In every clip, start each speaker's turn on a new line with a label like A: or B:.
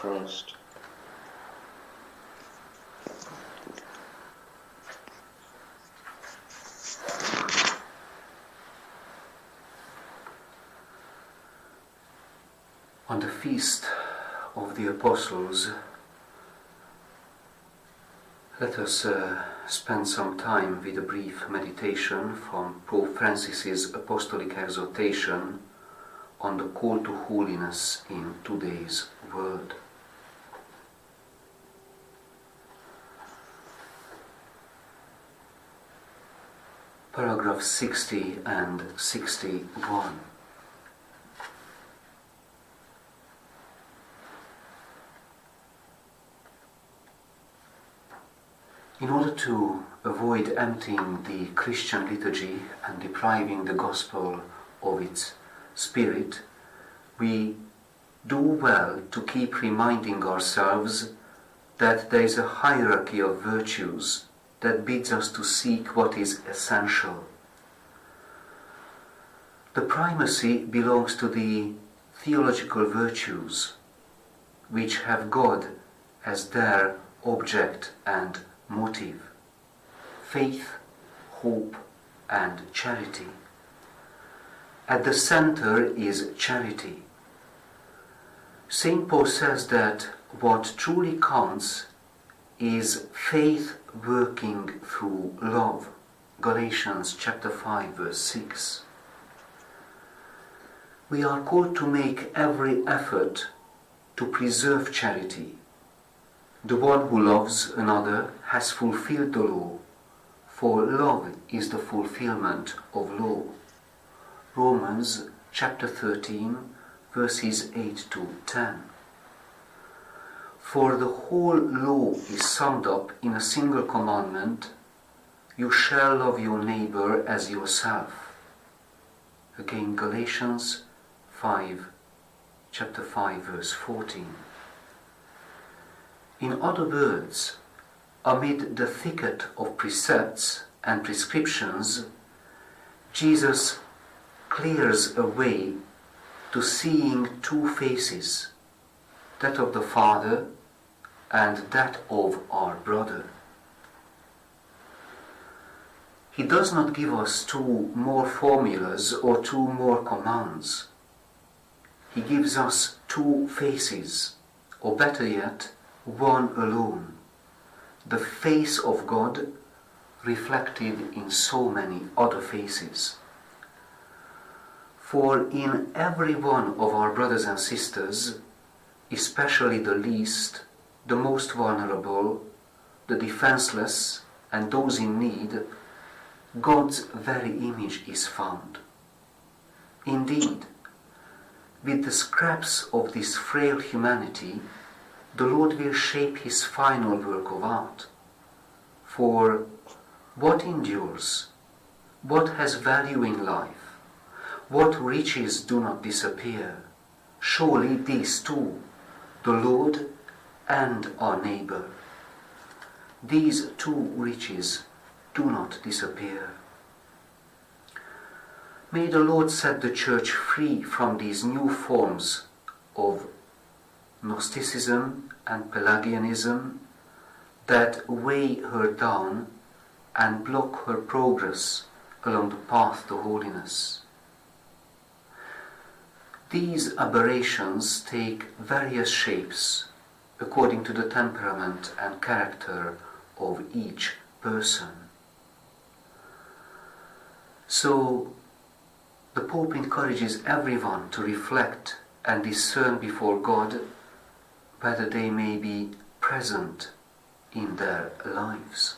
A: Christ.
B: On the Feast of the Apostles, let us spend some time with a brief meditation from Pope Francis's apostolic exhortation on the call to holiness in today's world. Paragraph 60 and 61. In order to avoid emptying the Christian liturgy and depriving the gospel of its spirit, we do well to keep reminding ourselves that there is a hierarchy of virtues that bids us to seek what is essential. The primacy belongs to the theological virtues, which have God as their object and motive: faith, hope, and charity. At the center is charity. St. Paul says that what truly counts is faith working through love. Galatians chapter 5, verse 6. We are called to make every effort to preserve charity. The one who loves another has fulfilled the law, for love is the fulfillment of law. Romans chapter 13, verses 8 to 10. For the whole law is summed up in a single commandment: you shall love your neighbor as yourself. Again, Galatians chapter 5, verse 14. In other words, amid the thicket of precepts and prescriptions, Jesus clears a way to seeing two faces, that of the Father and that of our brother. He does not give us two more formulas or two more commands. He gives us two faces, or better yet, one alone, the face of God reflected in so many other faces. For in every one of our brothers and sisters, especially the least, the most vulnerable, the defenseless, and those in need, God's very image is found. Indeed, with the scraps of this frail humanity, the Lord will shape his final work of art. For what endures, what has value in life, what riches do not disappear, surely these two, the Lord and our neighbor. These two riches do not disappear. May the Lord set the Church free from these new forms of Gnosticism and Pelagianism that weigh her down and block her progress along the path to holiness. These aberrations take various shapes according to the temperament and character of each person. So, the Pope encourages everyone to reflect and discern before God whether they may be present in their lives.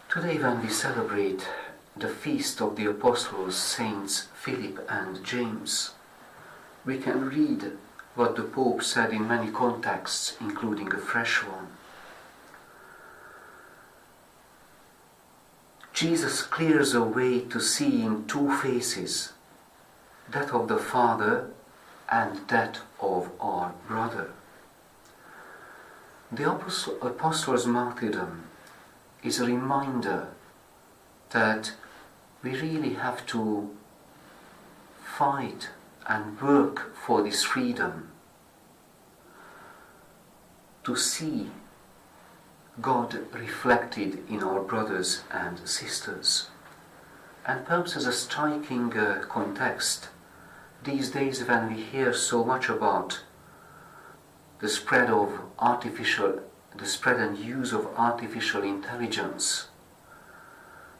B: Today, when we celebrate the feast of the Apostles, Saints Philip and James, we can read what the Pope said in many contexts, including a fresh one. Jesus clears a way to seeing two faces, that of the Father and that of our brother. The Apostles' martyrdom is a reminder that we really have to fight and work for this freedom, to see God reflected in our brothers and sisters. And perhaps as a striking context, these days when we hear so much about the spread and use of artificial intelligence,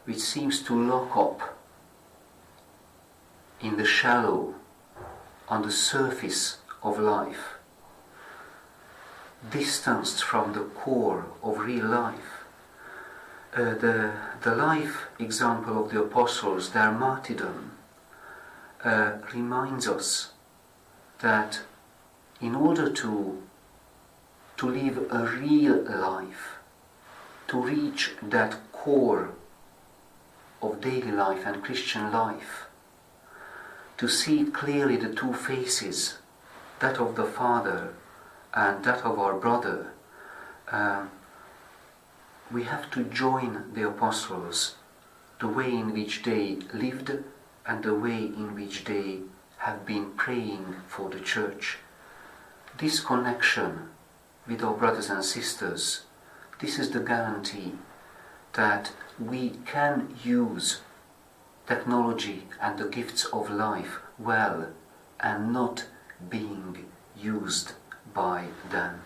B: which seems to lock up in the shallow, on the surface of life, distanced from the core of real life. The life example of the apostles, their martyrdom, reminds us that in order to live a real life, to reach that core of daily life and Christian life, to see clearly the two faces, that of the Father and that of our brother, we have to join the apostles, the way in which they lived and the way in which they have been praying for the church. This connection with our brothers and sisters, this is the guarantee that we can use technology and the gifts of life well and not being used by them.